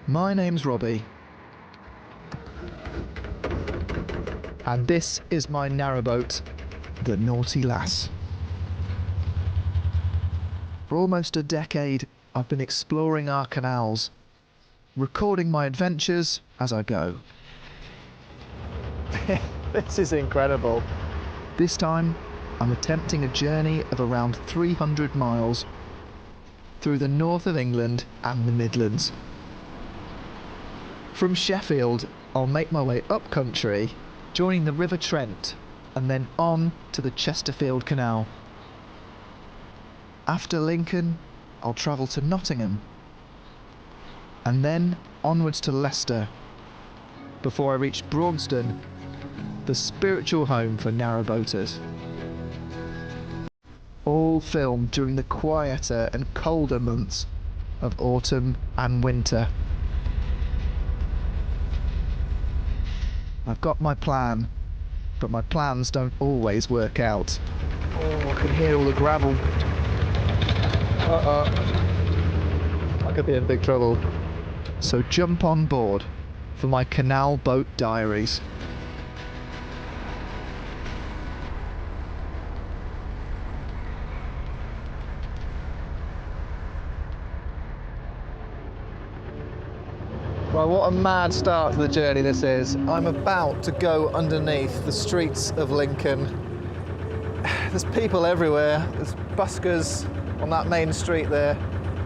My name's Robbie, and this is my narrowboat, the Naughty Lass. For almost a decade, I've been exploring our canals, recording my adventures as I go. This is incredible. This time, I'm attempting a journey of around 300 miles through the north of England and the Midlands. From Sheffield, I'll make my way up country, joining the River Trent, and then on to the Chesterfield Canal. After Lincoln, I'll travel to Nottingham, and then onwards to Leicester, before I reach Broadston, the spiritual home for narrowboaters. All filmed during the quieter and colder months of autumn and winter. I've got my plan, but my plans don't always work out. Oh, I can hear all the gravel. I could be in big trouble. So jump on board for my Canal Boat Diaries. Right, what a mad start to the journey this is. I'm about to go underneath the streets of Lincoln. There's people everywhere. There's buskers on that main street there.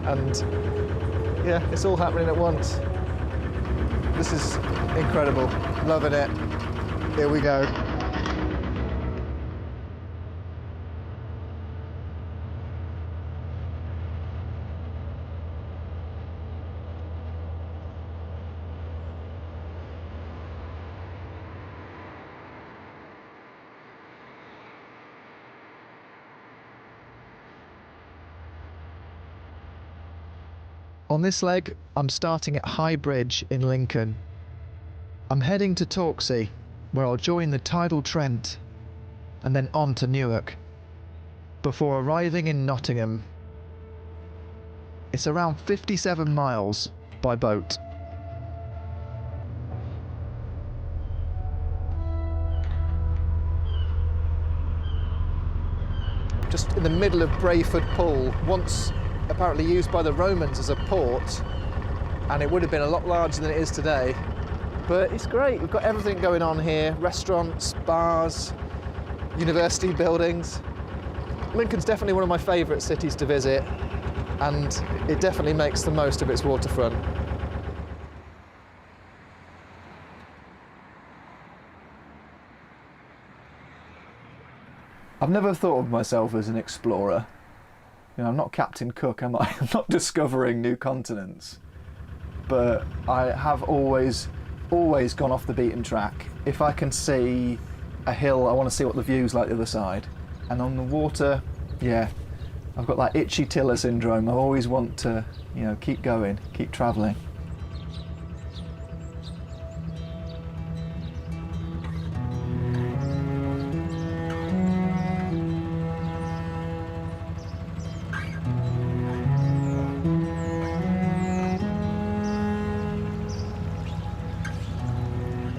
And yeah, it's all happening at once. This is incredible. Loving it. Here we go. On this leg, I'm starting at High Bridge in Lincoln. I'm heading to Torksey, where I'll join the tidal Trent, and then on to Newark, before arriving in Nottingham. It's around 57 miles by boat. Just in the middle of Brayford Pool, once apparently used by the Romans as a port, and it would have been a lot larger than it is today. But it's great, we've got everything going on here: restaurants, bars, university buildings. Lincoln's definitely one of my favourite cities to visit, and it definitely makes the most of its waterfront. I've never thought of myself as an explorer. You know, I'm not Captain Cook, am I? I'm not discovering new continents. But I have always gone off the beaten track. If I can see a hill, I want to see what the view's like the other side. And on the water, yeah, I've got that itchy tiller syndrome. I always want to, you know, keep going, keep travelling.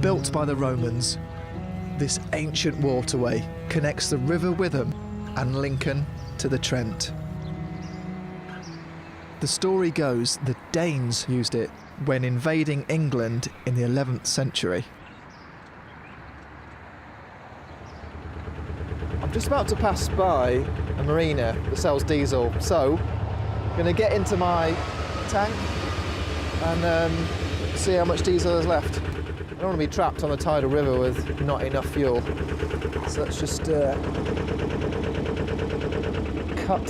Built by the Romans, this ancient waterway connects the River Witham and Lincoln to the Trent. The story goes the Danes used it when invading England in the 11th century. I'm just about to pass by a marina that sells diesel, so I'm going to get into my tank and see how much diesel is left. I don't want to be trapped on a tidal river with not enough fuel. So let's just cut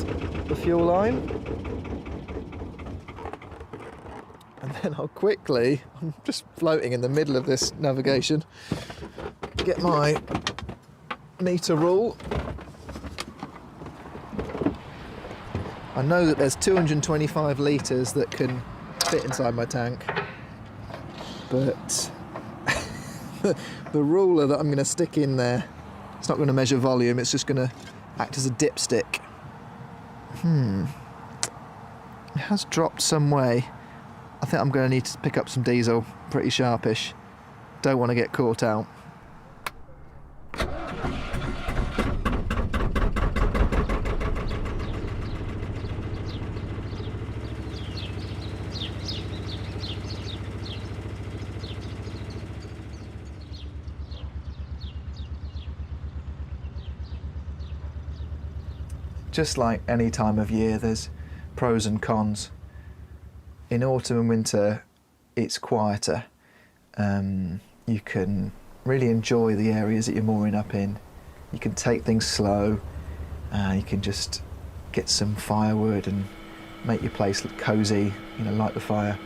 the fuel line. And then I'll quickly, I'm just floating in the middle of this navigation, get my meter rule. I know that there's 225 litres that can fit inside my tank, but the ruler that I'm going to stick in there, it's not going to measure volume, it's just going to act as a dipstick. It has dropped some way. I think I'm going to need to pick up some diesel, pretty sharpish. Don't want to get caught out. Just like any time of year, there's pros and cons. In autumn and winter, it's quieter. You can really enjoy the areas that you're mooring up in. You can take things slow. You can just get some firewood and make your place look cosy, light the fire.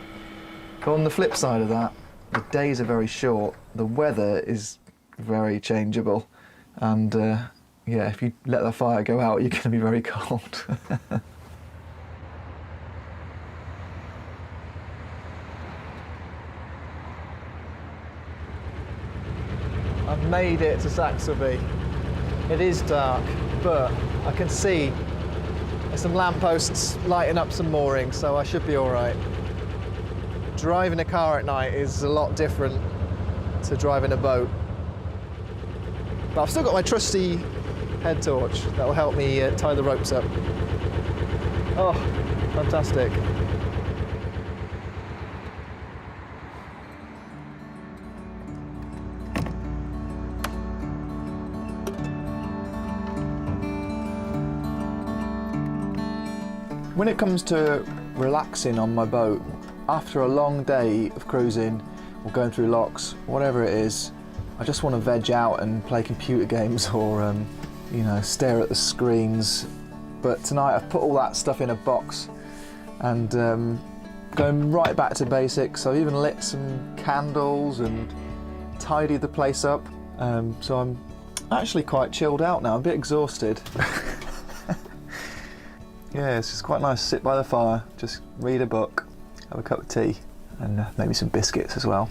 But on the flip side of that, the days are very short. The weather is very changeable. And yeah, if you let the fire go out, you're going to be very cold. I've made it to Saxby. It is dark, but I can see there's some lampposts lighting up some moorings, so I should be all right. Driving a car at night is a lot different to driving a boat. But I've still got my trusty head torch that will help me tie the ropes up. Oh, fantastic. When it comes to relaxing on my boat, after a long day of cruising or going through locks, whatever it is, I just want to veg out and play computer games or stare at the screens. But tonight I've put all that stuff in a box and going right back to basics. I've even lit some candles and tidied the place up. So I'm actually quite chilled out now, I'm a bit exhausted. Yeah, it's just quite nice to sit by the fire, just read a book, have a cup of tea and maybe some biscuits as well.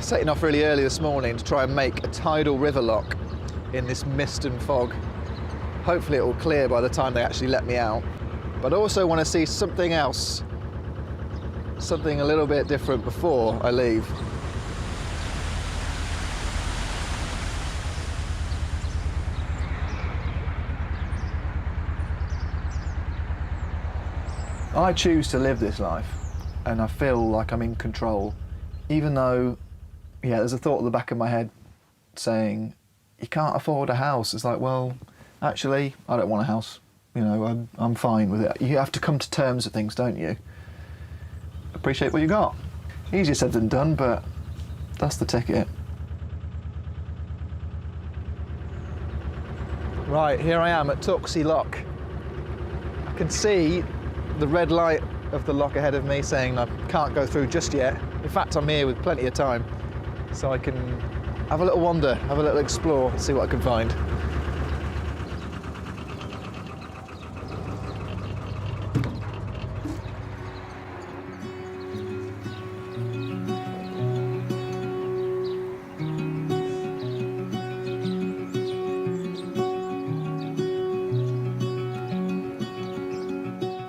Setting off really early this morning to try and make a tidal river lock in this mist and fog. Hopefully it will clear by the time they actually let me out. But I also want to see something else, something a little bit different before I leave. I choose to live this life and I feel like I'm in control, even though there's a thought at the back of my head saying, you can't afford a house. It's like, well, actually, I don't want a house. I'm fine with it. You have to come to terms with things, don't you? Appreciate what you got. Easier said than done, but that's the ticket. Right, here I am at Tuxie Lock. I can see the red light of the lock ahead of me saying I can't go through just yet. In fact, I'm here with plenty of time. So I can have a little wander, have a little explore, see what I can find.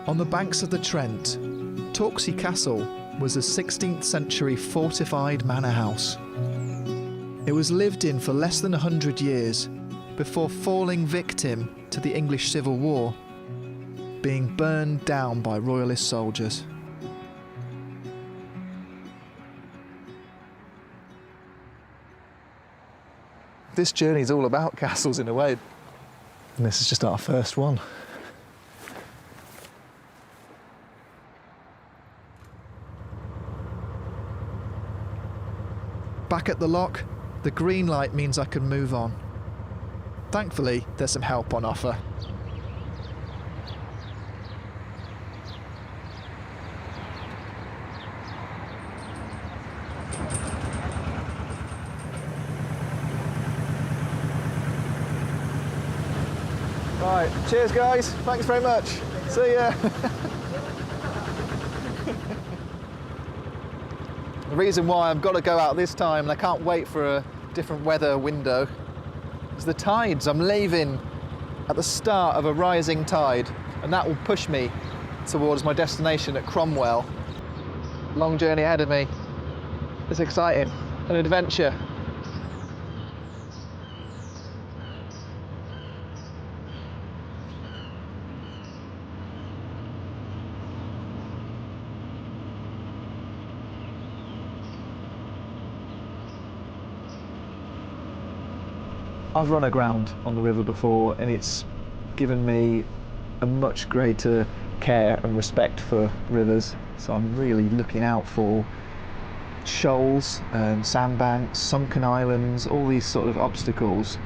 On the banks of the Trent, Tuxie Castle was a 16th century fortified manor house. It was lived in for less than 100 years before falling victim to the English Civil War, being burned down by royalist soldiers. This journey is all about castles in a way, and this is just our first one. Back at the lock, the green light means I can move on. Thankfully, there's some help on offer. Right, cheers guys, thanks very much. See ya. The reason why I've got to go out this time and I can't wait for a different weather window is the tides. I'm leaving at the start of a rising tide and that will push me towards my destination at Cromwell. Long journey ahead of me. It's exciting, an adventure. I've run aground on the river before and it's given me a much greater care and respect for rivers, so I'm really looking out for shoals and sandbanks, sunken islands, all these sort of obstacles.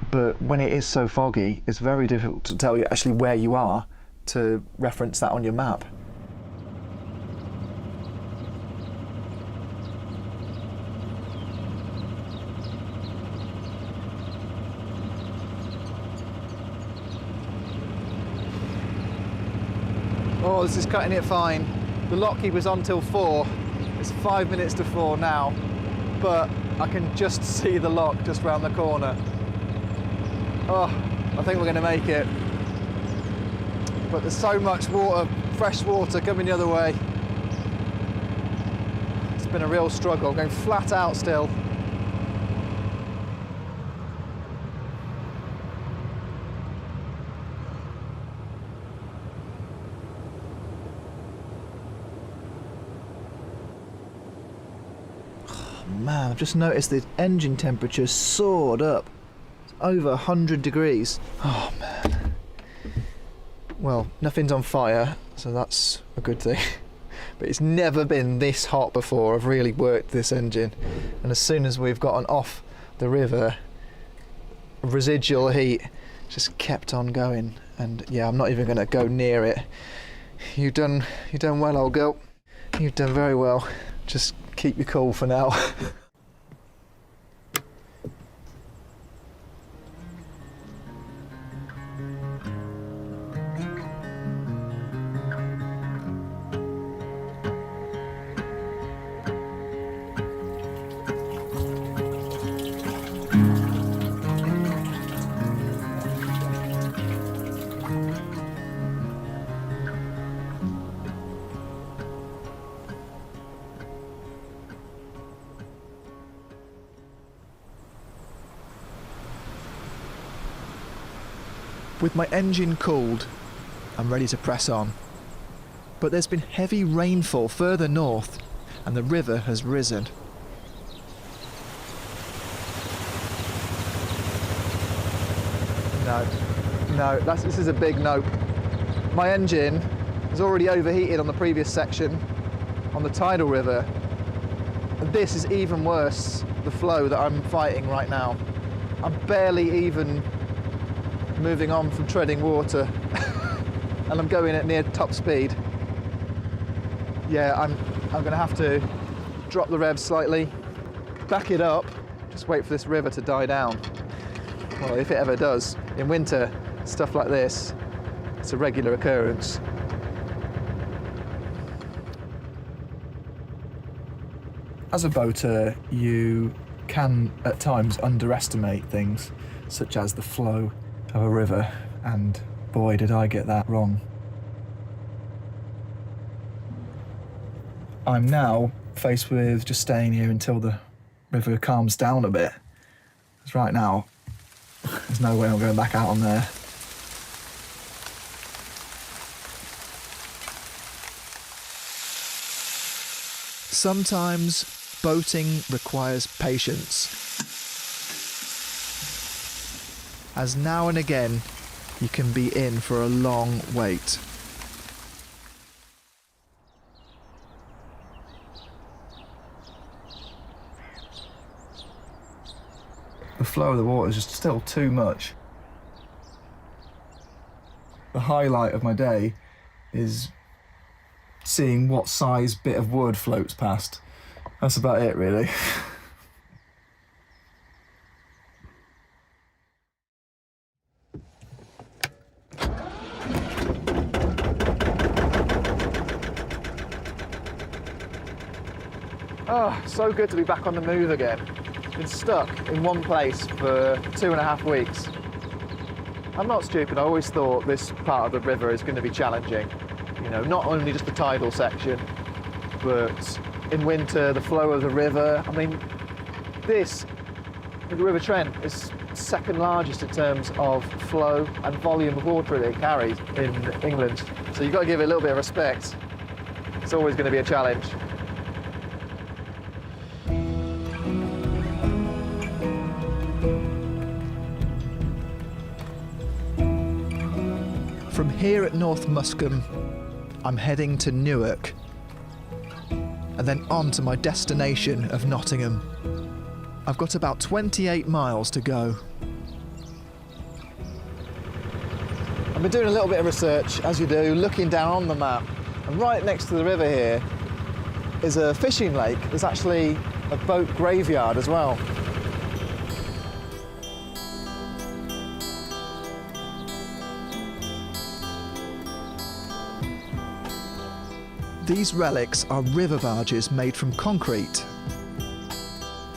But when it is so foggy, it's very difficult to tell you actually where you are to reference that on your map. Oh, this is cutting it fine. The lockkeeper's on till 4. It's 5 minutes to 4 now, but I can just see the lock just round the corner. Oh, I think we're going to make it. But there's so much water, fresh water coming the other way. It's been a real struggle, going flat out still. Oh, man, I've just noticed the engine temperature soared up. Over 100 degrees. Oh man. Well, nothing's on fire, so that's a good thing. But it's never been this hot before. I've really worked this engine. And as soon as we've gotten off the river, residual heat just kept on going. And yeah, I'm not even gonna go near it. You've done well, old girl. You've done very well. Just keep your cool for now. With my engine cooled, I'm ready to press on. But there's been heavy rainfall further north and the river has risen. No, this is a big no. My engine is already overheated on the previous section on the tidal river. And this is even worse, the flow that I'm fighting right now. I'm barely even moving on from treading water and I'm going at near top speed. Yeah, I'm gonna have to drop the revs slightly, back it up, just wait for this river to die down. Well, if it ever does. In winter, stuff like this, it's a regular occurrence. As a boater, you can at times underestimate things, such as the flow of a river, and boy did I get that wrong. I'm now faced with just staying here until the river calms down a bit. Because right now, there's no way I'm going back out on there. Sometimes boating requires patience, as now and again you can be in for a long wait. The flow of the water is just still too much. The highlight of my day is seeing what size bit of wood floats past. That's about it, really. Oh, so good to be back on the move again. Been stuck in one place for 2.5 weeks. I'm not stupid, I always thought this part of the river is going to be challenging. You know, not only just the tidal section, but in winter, the flow of the river. I mean, the River Trent is second largest in terms of flow and volume of water that it carries in England. So you've got to give it a little bit of respect. It's always going to be a challenge. From here at North Muscombe, I'm heading to Newark, and then on to my destination of Nottingham. I've got about 28 miles to go. I've been doing a little bit of research, as you do, looking down on the map, and right next to the river here is a fishing lake. There's actually a boat graveyard as well. These relics are river barges made from concrete,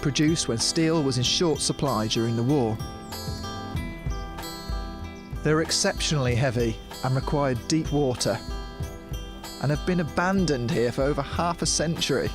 produced when steel was in short supply during the war. They're exceptionally heavy and required deep water, and have been abandoned here for over half a century.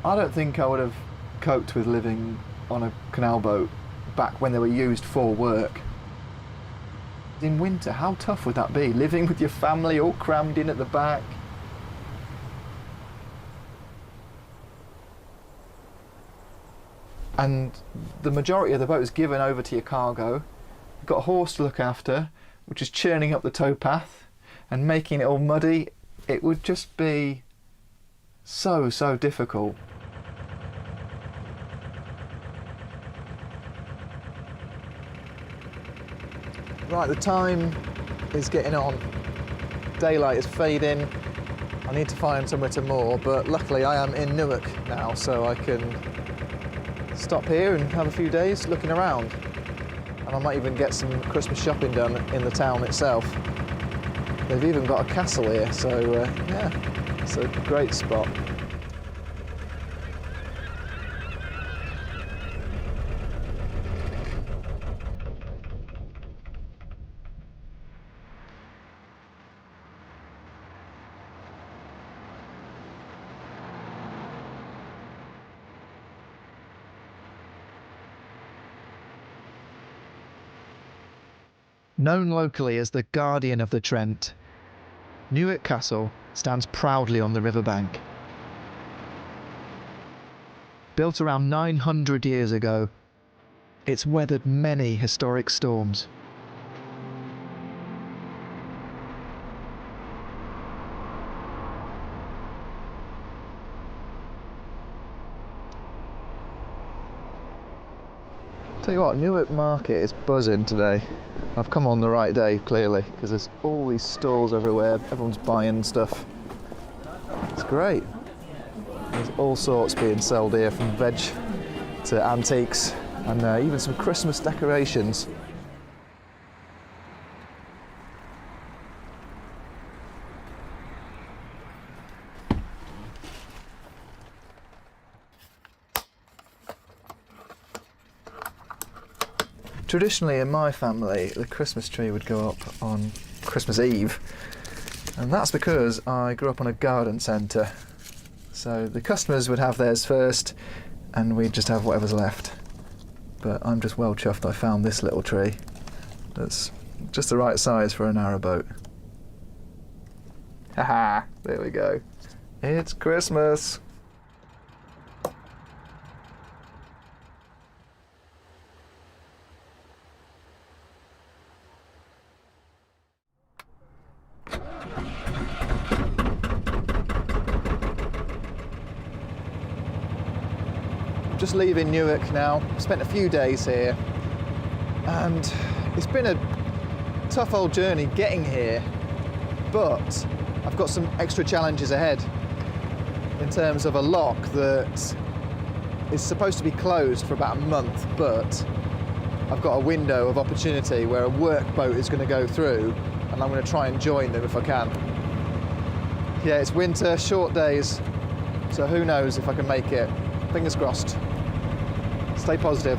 I don't think I would have coped with living on a canal boat back when they were used for work. In winter, how tough would that be? Living with your family all crammed in at the back. And the majority of the boat is given over to your cargo. You've got a horse to look after, which is churning up the towpath and making it all muddy. It would just be so difficult. Right, the time is getting on. Daylight is fading. I need to find somewhere to moor, but luckily I am in Newark now, so I can stop here and have a few days looking around. And I might even get some Christmas shopping done in the town itself. They've even got a castle here, so yeah, it's a great spot. Known locally as the Guardian of the Trent, Newark Castle stands proudly on the riverbank. Built around 900 years ago, it's weathered many historic storms. Tell you what, Newark Market is buzzing today. I've come on the right day, clearly, because there's all these stalls everywhere. Everyone's buying stuff. It's great. There's all sorts being sold here, from veg to antiques, and even some Christmas decorations. Traditionally in my family, the Christmas tree would go up on Christmas Eve, and that's because I grew up on a garden centre. So the customers would have theirs first, and we'd just have whatever's left. But I'm just well chuffed I found this little tree that's just the right size for a narrowboat. Haha, there we go. It's Christmas. just leaving Newark now. Spent a few days here, and it's been a tough old journey getting here, but I've got some extra challenges ahead in terms of a lock that is supposed to be closed for about a month, but I've got a window of opportunity where a work boat is going to go through, and I'm going to try and join them if I can. Yeah, it's winter, short days, so who knows if I can make it. Fingers crossed. Stay positive.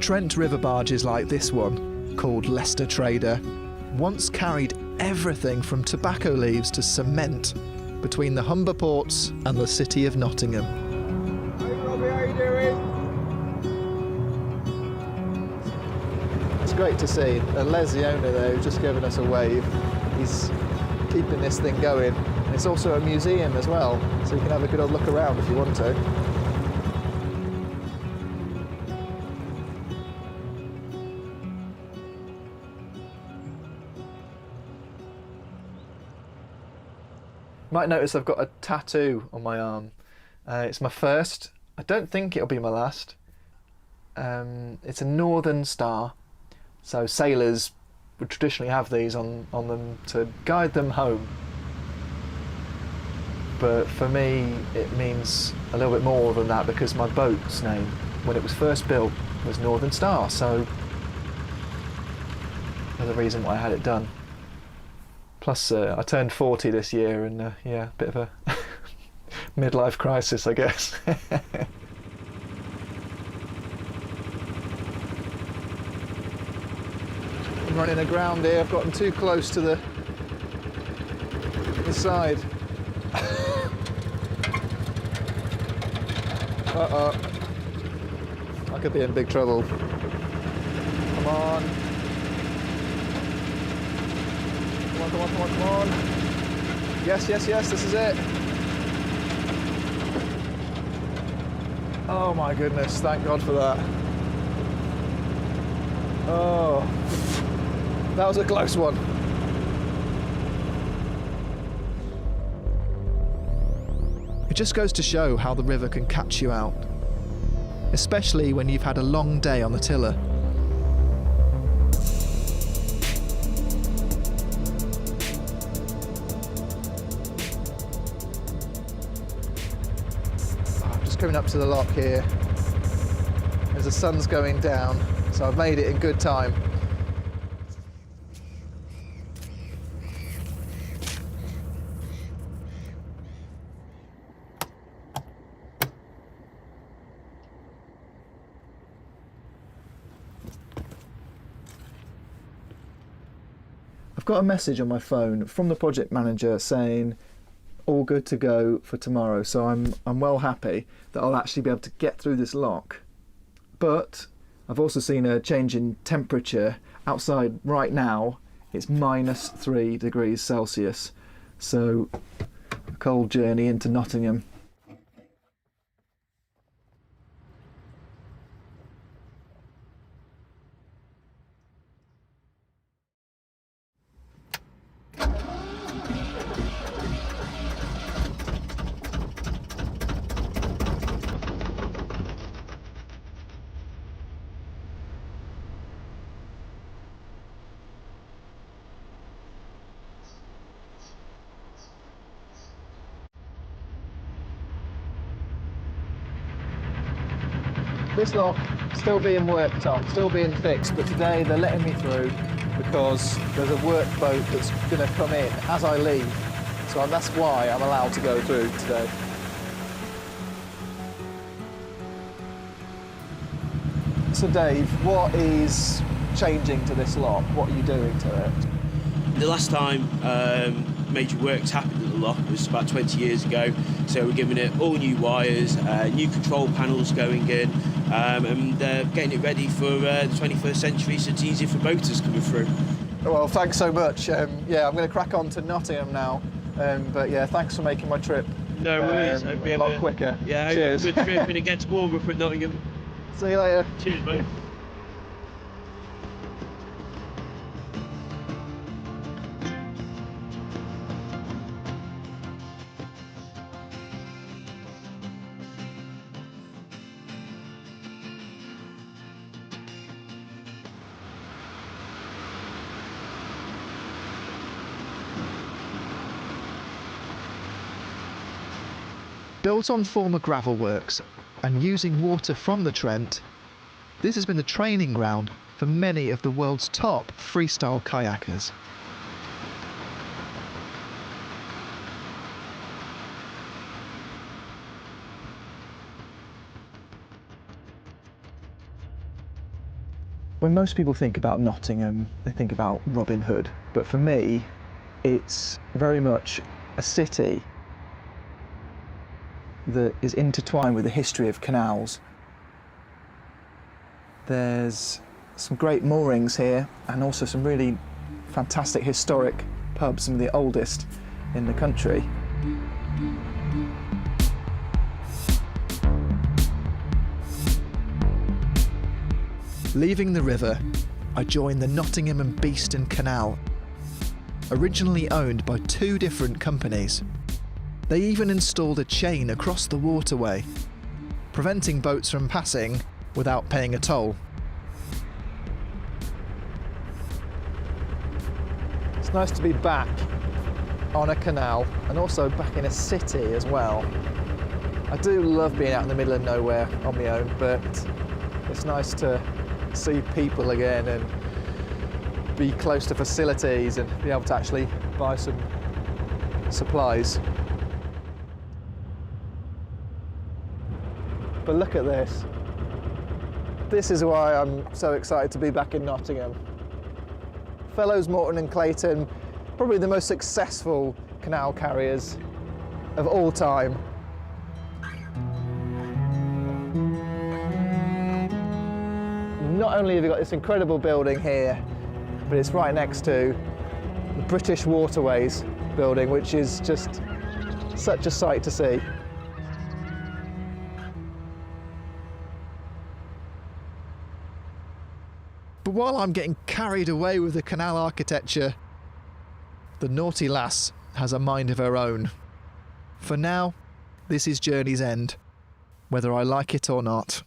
Trent River barges like this one, called Leicester Trader, once carried everything from tobacco leaves to cement between the Humber ports and the city of Nottingham. Hey Robbie, how you doing? It's great to see. Les, the owner there, who's just given us a wave, he's keeping this thing going. And it's also a museum as well, so you can have a good old look around if you want to. Might notice I've got a tattoo on my arm. It's my first. I don't think it'll be my last. It's a northern star. So sailors would traditionally have these on them to guide them home. But for me, it means a little bit more than that, because my boat's name, when it was first built, was Northern Star. So another reason why I had it done. Plus, I turned 40 this year, and yeah, a bit of a midlife crisis, I guess. I'm running aground here. I've gotten too close to the side. Uh-oh. I could be in big trouble. Come on. Come on, come on, come on, come on. Yes, yes, yes, this is it. Oh my goodness, thank God for that. Oh, that was a close one. It just goes to show how the river can catch you out, especially when you've had a long day on the tiller. Coming up to the lock here as the sun's going down, so I've made it in good time. I've got a message on my phone from the project manager saying all good to go for tomorrow, so I'm well happy that I'll actually be able to get through this lock. But I've also seen a change in temperature. Outside right now it's -3 degrees Celsius, so a cold journey into Nottingham. This lock still being worked on, still being fixed, but today they're letting me through because there's a work boat that's going to come in as I leave, so that's why I'm allowed to go through today. So Dave, what is changing to this lock? What are you doing to it? The last time major works happened at the lock was about 20 years ago, so we're giving it all new wires, new control panels going in, and getting it ready for the 21st century, so it's easier for boaters coming through. Well, thanks so much. Yeah, I'm going to crack on to Nottingham now, but yeah, thanks for making my trip No worries. a lot quicker. Yeah, cheers. Good trip, and it gets warmer for Nottingham. See you later. Cheers, mate. Built on former gravel works and using water from the Trent, this has been the training ground for many of the world's top freestyle kayakers. When most people think about Nottingham, they think about Robin Hood, but for me, it's very much a city that is intertwined with the history of canals. There's some great moorings here and also some really fantastic historic pubs, some of the oldest in the country. Leaving the river, I joined the Nottingham and Beeston Canal, originally owned by two different companies. They even installed a chain across the waterway, preventing boats from passing without paying a toll. It's nice to be back on a canal and also back in a city as well. I do love being out in the middle of nowhere on my own, but it's nice to see people again and be close to facilities and be able to actually buy some supplies. But look at this. This is why I'm so excited to be back in Nottingham. Fellows Morton and Clayton, probably the most successful canal carriers of all time. Not only have you got this incredible building here, but it's right next to the British Waterways building, which is just such a sight to see. But while I'm getting carried away with the canal architecture, the naughty lass has a mind of her own. For now, this is Journey's End, whether I like it or not.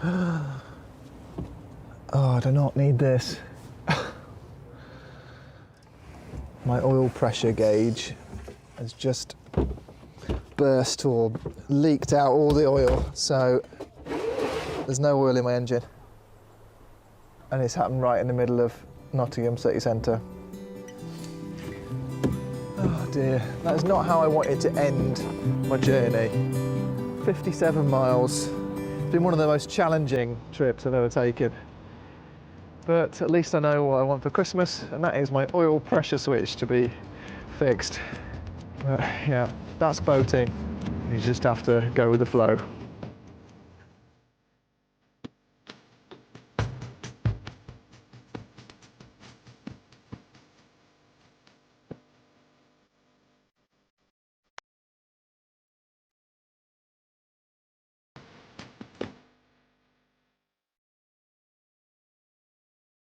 Oh, I do not need this. My oil pressure gauge has just burst or leaked out all the oil, so there's no oil in my engine. And it's happened right in the middle of Nottingham city centre. Oh dear, that is not how I wanted to end my journey. 57 miles. It's been one of the most challenging trips I've ever taken. But at least I know what I want for Christmas, and that is my oil pressure switch to be fixed. But yeah, that's boating. You just have to go with the flow.